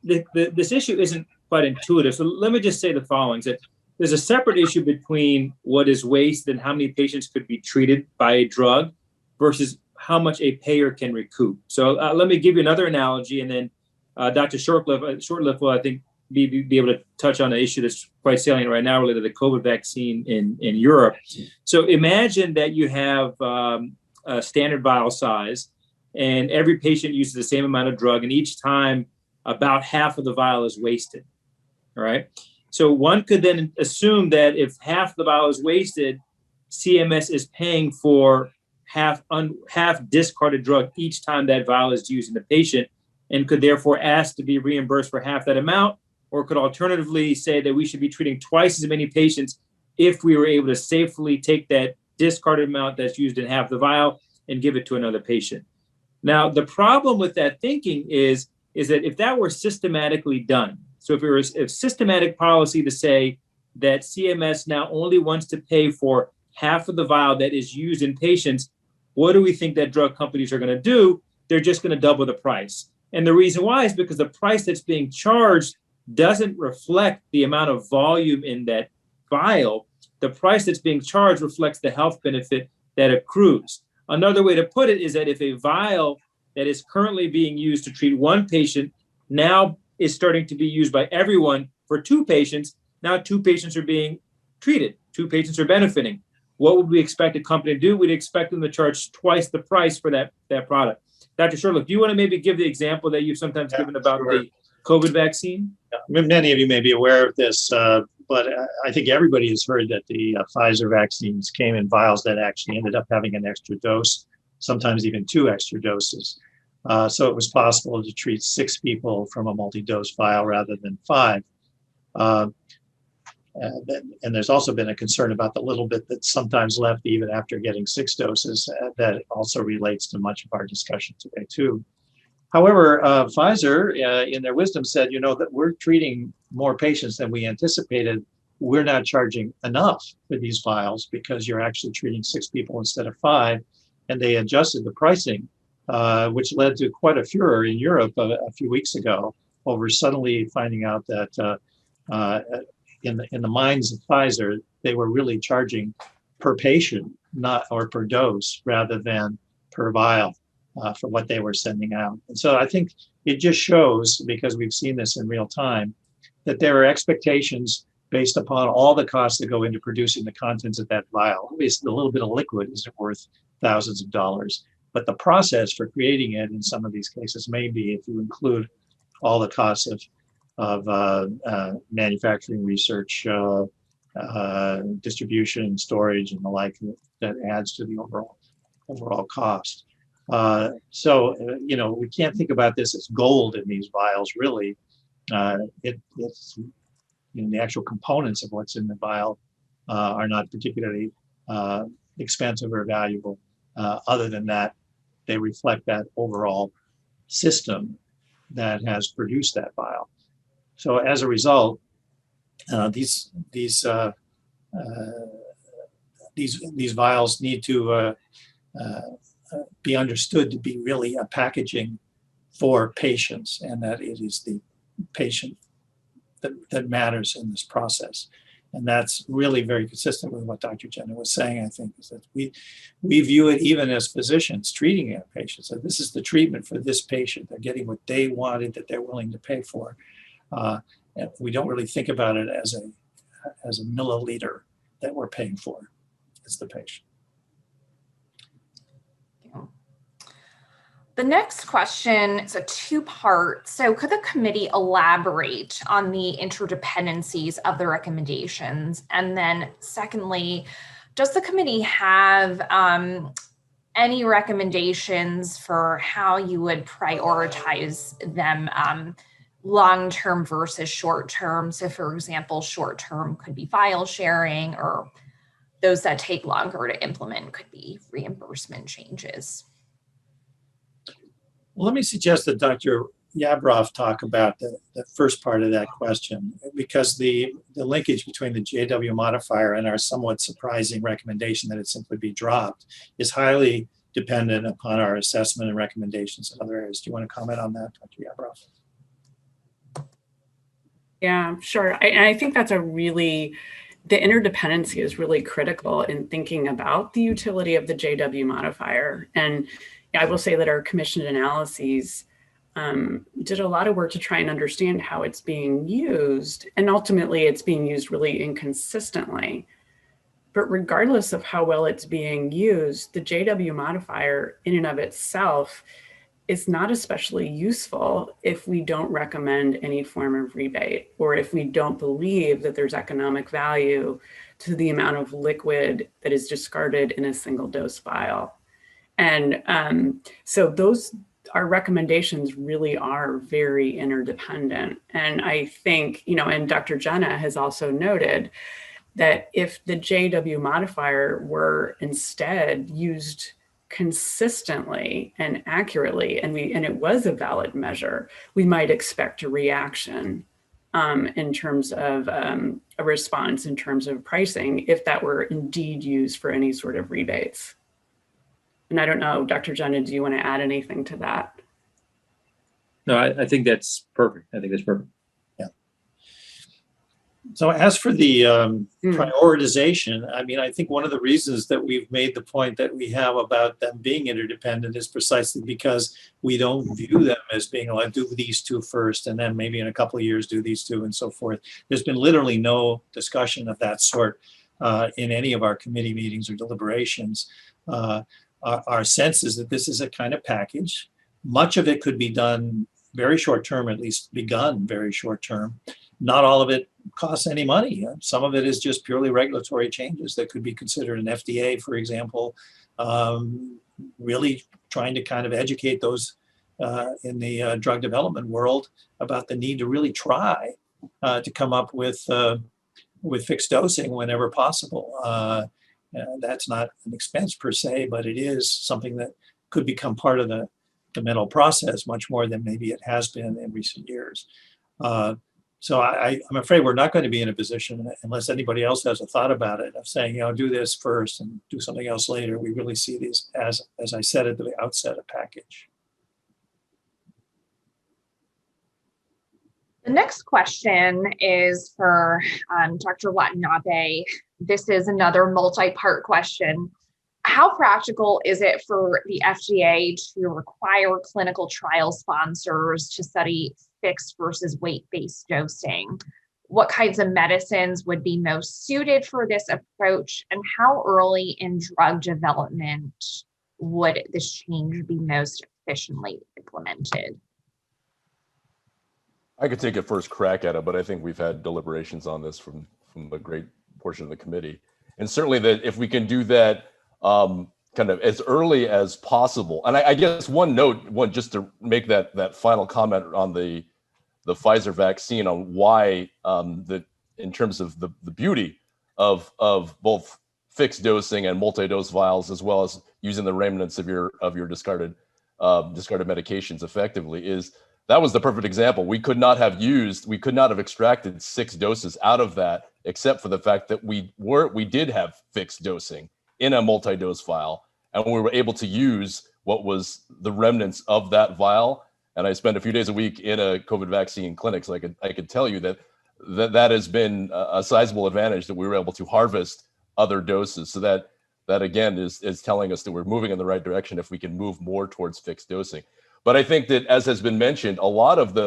this issue isn't quite intuitive. So let me just say the following: that there's a separate issue between what is waste and how many patients could be treated by a drug versus how much a payer can recoup. So let me give you another analogy, and then Dr. Shortliff will, I think, be able to touch on an issue that's quite salient right now related to the COVID vaccine in Europe. So imagine that you have a standard vial size, and every patient uses the same amount of drug, and each time about half of the vial is wasted, all right? So one could then assume that if half the vial is wasted, CMS is paying for half discarded drug each time that vial is used in the patient, and could therefore ask to be reimbursed for half that amount, or could alternatively say that we should be treating twice as many patients if we were able to safely take that discarded amount that's used in half the vial and give it to another patient. Now, the problem with that thinking is that if that were systematically done, so if it was a systematic policy to say that CMS now only wants to pay for half of the vial that is used in patients, what do we think that drug companies are going to do? They're just going to double the price. And the reason why is because the price that's being charged doesn't reflect the amount of volume in that vial. The price that's being charged reflects the health benefit that accrues. Another way to put it is that if a vial that is currently being used to treat one patient now is starting to be used by everyone for two patients, now two patients are being treated, two patients are benefiting. What would we expect a company to do? We'd expect them to charge twice the price for that product. Dr. Sherlock, do you want to maybe give the example that you've sometimes given about the COVID vaccine? Yeah. Many of you may be aware of this, but I think everybody has heard that the Pfizer vaccines came in vials that actually ended up having an extra dose, sometimes even 2 extra doses. So it was possible to treat 6 people from a multi-dose vial rather than 5. And there's also been a concern about the little bit that's sometimes left even after getting 6 doses. That also relates to much of our discussion today too. However, Pfizer, in their wisdom, said, that we're treating more patients than we anticipated. We're not charging enough for these vials because you're actually treating 6 people instead of 5. And they adjusted the pricing, which led to quite a furor in Europe a few weeks ago over suddenly finding out that in the minds of Pfizer, they were really charging per patient, or per dose, rather than per vial. For what they were sending out. And so I think it just shows, because we've seen this in real time, that there are expectations based upon all the costs that go into producing the contents of that vial. Obviously, a little bit of liquid isn't worth thousands of dollars, but the process for creating it in some of these cases may be, if you include all the costs of manufacturing, research, distribution, storage, and the like, that adds to the overall cost. So we can't think about this as gold in these vials, really. It's the actual components of what's in the vial are not particularly expensive or valuable. Other than that, they reflect that overall system that has produced that vial. So as a result, these vials need to be understood to be really a packaging for patients, and that it is the patient that matters in this process. And that's really very consistent with what Dr. Jenna was saying, I think, is that we view it even as physicians treating our patients. So this is the treatment for this patient. They're getting what they wanted, that they're willing to pay for. And we don't really think about it as a milliliter that we're paying for. It's the patient. The next question is a two-part. So could the committee elaborate on the interdependencies of the recommendations? And then secondly, does the committee have any recommendations for how you would prioritize them long-term versus short-term? So for example, short-term could be file sharing, or those that take longer to implement could be reimbursement changes. Well, let me suggest that Dr. Yabroff talk about the first part of that question, because the linkage between the JW modifier and our somewhat surprising recommendation that it simply be dropped is highly dependent upon our assessment and recommendations in other areas. Do you want to comment on that, Dr. Yabroff? Yeah, sure. I think that's the interdependency is really critical in thinking about the utility of the JW modifier. And I will say that our commissioned analyses did a lot of work to try and understand how it's being used. And ultimately, it's being used really inconsistently. But regardless of how well it's being used, the JW modifier in and of itself is not especially useful if we don't recommend any form of rebate, or if we don't believe that there's economic value to the amount of liquid that is discarded in a single dose vial. And so our recommendations really are very interdependent. And I think, and Dr. Jenna has also noted that if the JW modifier were instead used consistently and accurately, and it was a valid measure, we might expect a reaction in terms of a response in terms of pricing, if that were indeed used for any sort of rebates. And I don't know, Dr. Jenna, do you want to add anything to that? No, I think that's perfect. I think that's perfect. Yeah. So as for the prioritization, I mean, I think one of the reasons that we've made the point that we have about them being interdependent is precisely because we don't view them as being like, do these two first, and then maybe in a couple of years do these two, and so forth. There's been literally no discussion of that sort in any of our committee meetings or deliberations. Our sense is that this is a kind of package. Much of it could be done very short term, at least begun very short term. Not all of it costs any money. Some of it is just purely regulatory changes that could be considered. An FDA, for example, really trying to kind of educate those in the drug development world about the need to really try to come up with fixed dosing whenever possible. That's not an expense per se, but it is something that could become part of the mental process much more than maybe it has been in recent years. So I'm afraid we're not going to be in a position, unless anybody else has a thought about it, of saying, do this first and do something else later. We really see these as I said at the outset, a package. The next question is for Dr. Watanabe. This is another multi-part question. How practical is it for the FDA to require clinical trial sponsors to study fixed versus weight-based dosing? What kinds of medicines would be most suited for this approach, and how early in drug development would this change be most efficiently implemented? I could take a first crack at it, but I think we've had deliberations on this from a great portion of the committee. And certainly that if we can do that kind of as early as possible. And I guess one just to make that final comment on the Pfizer vaccine, on why in terms of the beauty of both fixed dosing and multi-dose vials, as well as using the remnants of your discarded medications effectively, is that was the perfect example. We could not have extracted 6 doses out of that, except for the fact that we did have fixed dosing in a multi-dose vial, and we were able to use what was the remnants of that vial. And I spend a few days a week in a COVID vaccine clinic, so I could tell you that has been a sizable advantage, that we were able to harvest other doses. So that again is telling us that we're moving in the right direction if we can move more towards fixed dosing. But I think that, as has been mentioned, a lot of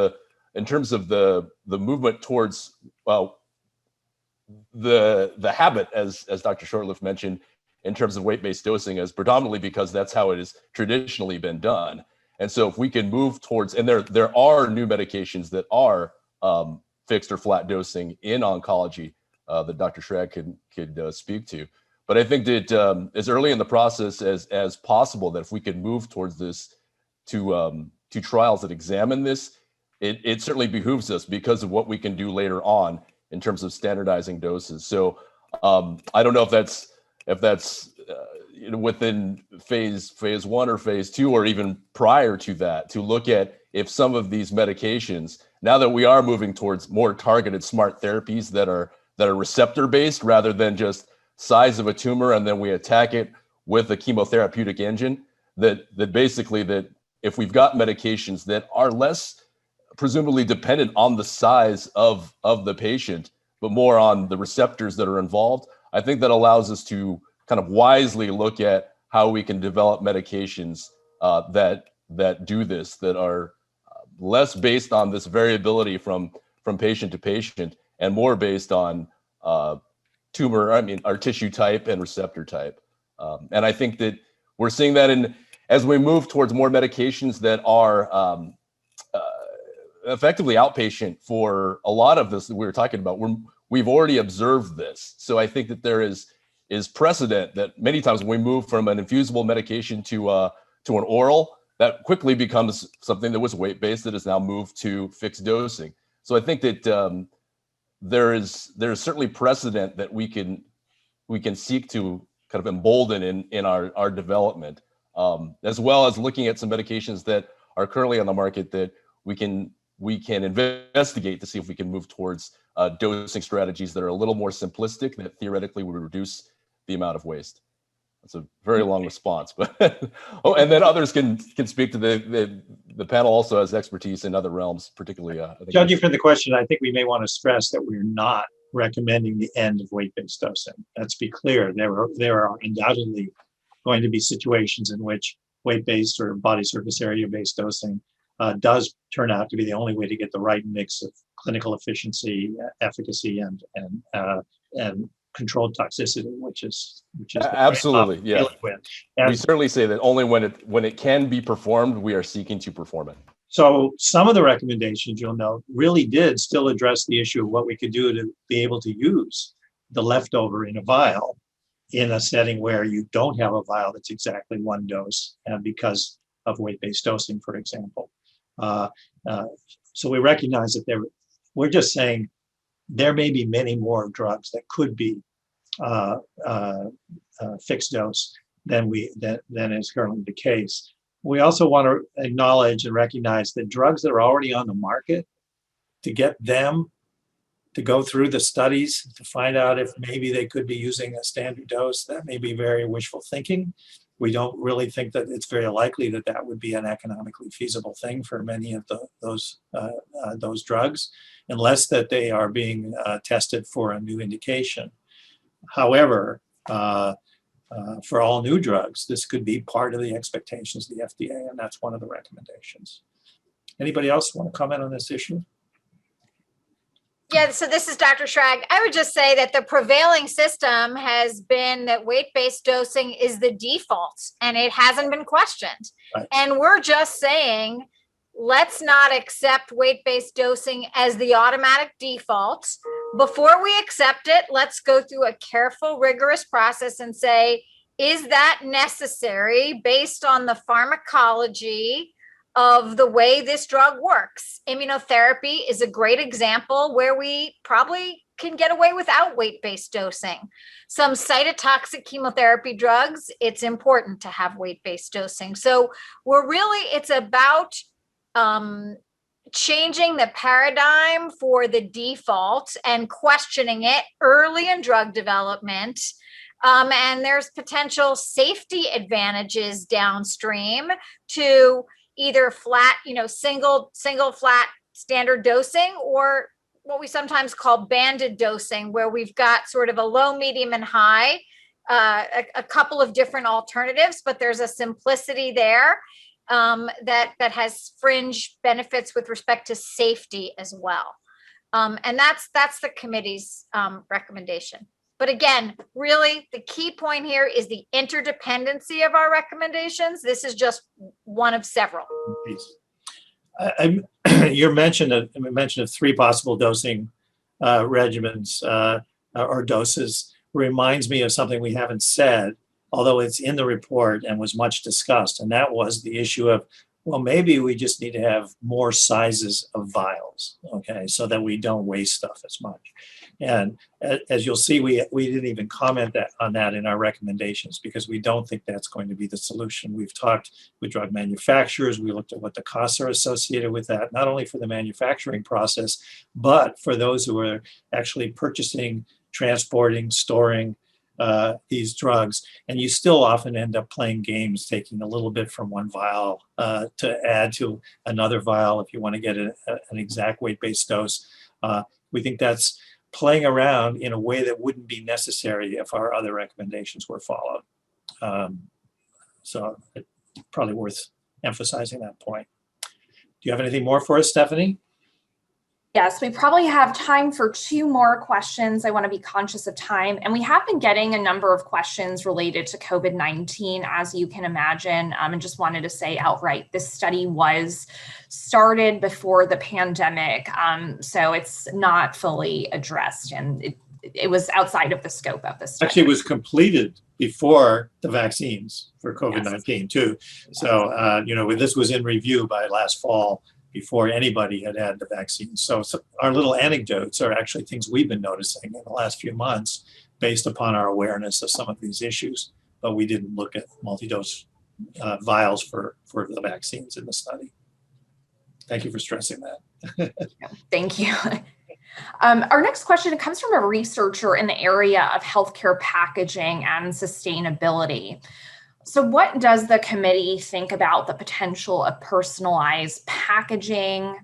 in terms of the movement towards the habit, as Dr. Shortliff mentioned, in terms of weight-based dosing, is predominantly because that's how it has traditionally been done. And so if we can move towards, and there are new medications that are fixed or flat dosing in oncology that Dr. Schrag could speak to. But I think that as early in the process as possible, that if we could move towards this to trials that examine this, it certainly behooves us because of what we can do later on in terms of standardizing doses. So I don't know if that's within phase 1 or phase 2, or even prior to that, to look at if some of these medications, now that we are moving towards more targeted smart therapies that are receptor based rather than just size of a tumor and then we attack it with a chemotherapeutic engine, that basically that if we've got medications that are less presumably dependent on the size of the patient, but more on the receptors that are involved, I think that allows us to kind of wisely look at how we can develop medications that do this, that are less based on this variability from patient to patient and more based on our tissue type and receptor type. And I think that we're seeing that as we move towards more medications that are effectively outpatient for a lot of this that we were talking about. We've already observed this. So I think that there is precedent that many times when we move from an infusible medication to an oral, that quickly becomes something that was weight-based that has now moved to fixed dosing. So I think that there is certainly precedent that we can seek to kind of embolden in our development, as well as looking at some medications that are currently on the market that we can investigate to see if we can move towards dosing strategies that are a little more simplistic, that theoretically would reduce the amount of waste. That's a very long response, but and then others can speak to the panel also has expertise in other realms, particularly. Judging from the question, I think we may want to stress that we're not recommending the end of weight-based dosing. Let's be clear. There are undoubtedly going to be situations in which weight-based or body surface area-based dosing does turn out to be the only way to get the right mix of clinical efficiency, efficacy, and controlled toxicity, which is absolutely, yeah. We certainly say that only when it can be performed, we are seeking to perform it. So some of the recommendations, you'll note, really did still address the issue of what we could do to be able to use the leftover in a vial in a setting where you don't have a vial that's exactly one dose, because of weight-based dosing, for example. So we recognize that we're just saying there may be many more drugs that could be fixed dose than is currently the case. We also want to acknowledge and recognize that drugs that are already on the market, to get them to go through the studies to find out if maybe they could be using a standard dose, that may be very wishful thinking. We don't really think that it's very likely that would be an economically feasible thing for many of those drugs, unless that they are being tested for a new indication. However, for all new drugs, this could be part of the expectations of the FDA, and that's one of the recommendations. Anybody else want to comment on this issue? Yeah, so this is Dr. Schrag. I would just say that the prevailing system has been that weight-based dosing is the default, and it hasn't been questioned. Right. And we're just saying, let's not accept weight-based dosing as the automatic default. Before we accept it, let's go through a careful, rigorous process and say, is that necessary based on the pharmacology of the way this drug works? Immunotherapy is a great example where we probably can get away without weight-based dosing. Some cytotoxic chemotherapy drugs, it's important to have weight-based dosing. So it's about changing the paradigm for the default and questioning it early in drug development. And there's potential safety advantages downstream to either flat, single flat standard dosing, or what we sometimes call banded dosing, where we've got sort of a low, medium, and high, a couple of different alternatives, but there's a simplicity there that has fringe benefits with respect to safety as well. And that's the committee's recommendation. But again, really, the key point here is the interdependency of our recommendations. This is just one of several. Your mention of 3 possible dosing regimens or doses reminds me of something we haven't said, although it's in the report and was much discussed, and that was the issue of, well, maybe we just need to have more sizes of vials, okay, so that we don't waste stuff as much. And as you'll see, we didn't even comment on that in our recommendations, because we don't think that's going to be the solution. We've talked with drug manufacturers. We looked at what the costs are associated with that, not only for the manufacturing process, but for those who are actually purchasing, transporting, storing these drugs. And you still often end up playing games, taking a little bit from one vial to add to another vial if you want to get an exact weight-based dose. We think that's playing around in a way that wouldn't be necessary if our other recommendations were followed. So it's probably worth emphasizing that point. Do you have anything more for us, Stephanie? Yes, we probably have time for 2 more questions. I want to be conscious of time. And we have been getting a number of questions related to COVID-19, as you can imagine, and just wanted to say outright, this study was started before the pandemic, so it's not fully addressed, and it was outside of the scope of the study. Actually, it was completed before the vaccines for COVID-19 too. So, this was in review by last fall, before anybody had had the vaccine. So our little anecdotes are actually things we've been noticing in the last few months based upon our awareness of some of these issues, but we didn't look at multi-dose vials for the vaccines in the study. Thank you for stressing that. Thank you. Our next question comes from a researcher in the area of healthcare packaging and sustainability. So what does the committee think about the potential of personalized packaging,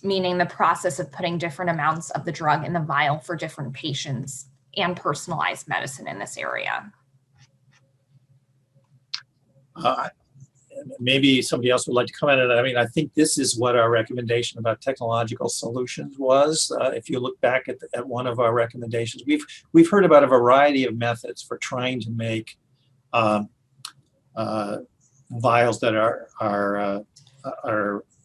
meaning the process of putting different amounts of the drug in the vial for different patients, and personalized medicine in this area? Maybe somebody else would like to comment on it. I mean, I think this is what our recommendation about technological solutions was. If you look back at one of our recommendations, we've heard about a variety of methods for trying to make vials that are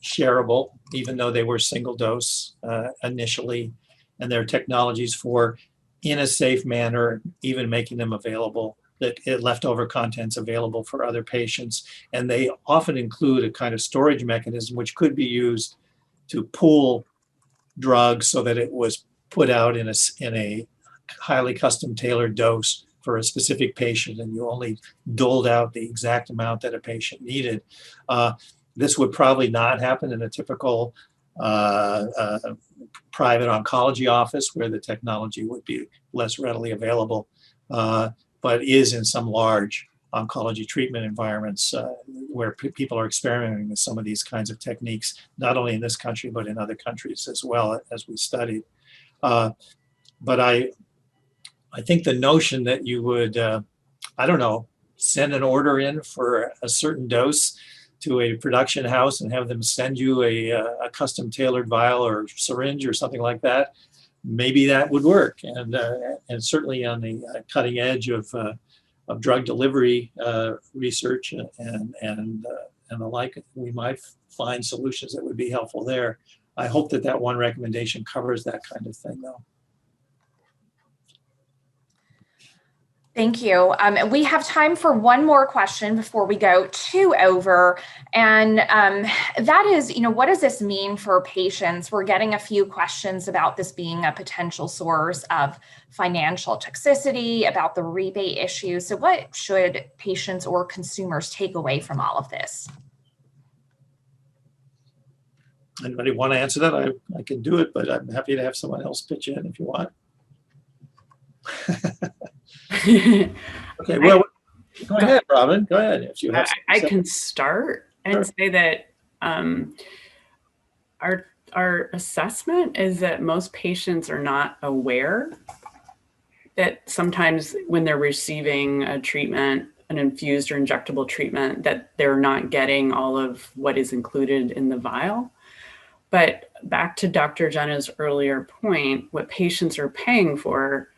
shareable, even though they were single dose initially, and there are technologies for, in a safe manner, even making them available, that leftover contents available for other patients. And they often include a kind of storage mechanism which could be used to pool drugs so that it was put out in a highly custom tailored dose for a specific patient, and you only doled out the exact amount that a patient needed. This would probably not happen in a typical private oncology office where the technology would be less readily available, but is in some large oncology treatment environments where people are experimenting with some of these kinds of techniques, not only in this country, but in other countries as well, as we studied. But I think the notion that you would, send an order in for a certain dose to a production house and have them send you a custom tailored vial or syringe or something like that, maybe that would work. And certainly on the cutting edge of drug delivery research and the like, we might find solutions that would be helpful there. I hope that one recommendation covers that kind of thing, though. Thank you. We have time for one more question before we go 2 over. And that is, what does this mean for patients? We're getting a few questions about this being a potential source of financial toxicity, about the rebate issue. So what should patients or consumers take away from all of this? Anybody want to answer that? I can do it, but I'm happy to have someone else pitch in if you want. Okay, well, go ahead, Robin. Go ahead. If you have I can start and say that our assessment is that most patients are not aware that sometimes when they're receiving a treatment, an infused or injectable treatment, that they're not getting all of what is included in the vial. But back to Dr. Jenna's earlier point, what patients are paying for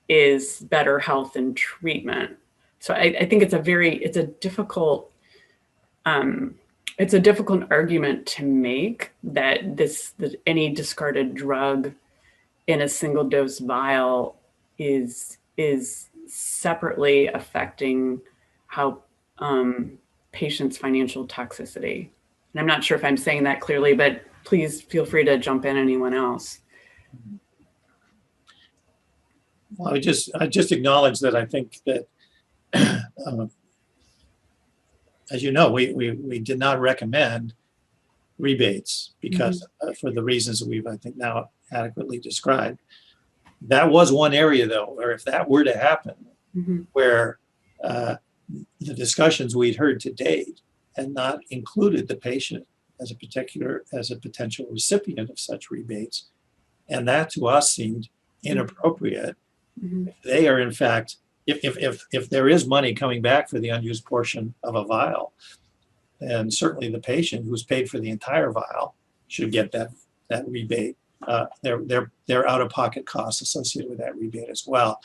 is better health and treatment. So I think it's a difficult argument to make that any discarded drug in a single dose vial is separately affecting how patients' financial toxicity. And I'm not sure if I'm saying that clearly, but please feel free to jump in, anyone else. Well, I just acknowledge that I think that, as you know, we did not recommend rebates because for the reasons that we've, I think, now adequately described. That was one area, though, where if that were to happen, where the discussions we'd heard to date had not included the patient as a potential recipient of such rebates, and that to us seemed inappropriate. They are, in fact, if there is money coming back for the unused portion of a vial, then certainly the patient who's paid for the entire vial should get that rebate. Their out-of-pocket costs associated with that rebate as well.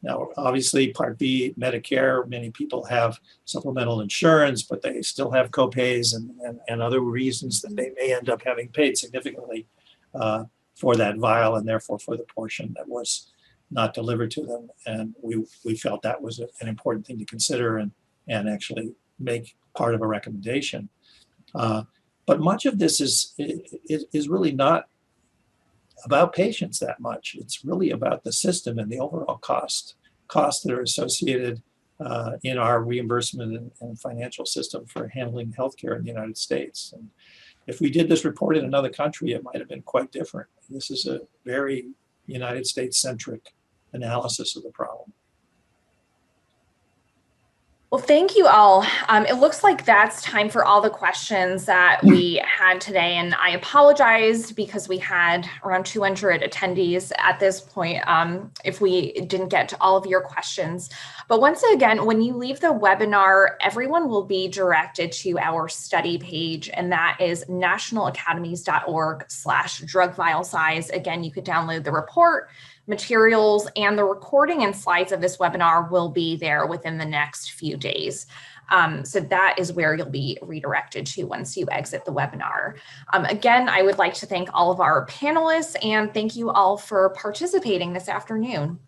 Now, obviously, Part B, Medicare, many people have supplemental insurance, but they still have copays and other reasons that they may end up having paid significantly for that vial and therefore for the portion that was not delivered to them. And we felt that was an important thing to consider and actually make part of a recommendation. But much of this is really not about patients that much. It's really about the system and the overall costs that are associated in our reimbursement and financial system for handling healthcare in the United States. And if we did this report in another country, it might have been quite different. This is a very United States-centric analysis of the problem. Well, thank you all. It looks like that's time for all the questions that we had today. And I apologize because we had around 200 attendees at this point if we didn't get to all of your questions. But once again, when you leave the webinar, everyone will be directed to our study page, and that is nationalacademies.org/drug vial size. Again, you could download the report, materials, and the recording and slides of this webinar will be there within the next few days. So that is where you'll be redirected to once you exit the webinar. Again, I would like to thank all of our panelists and thank you all for participating this afternoon.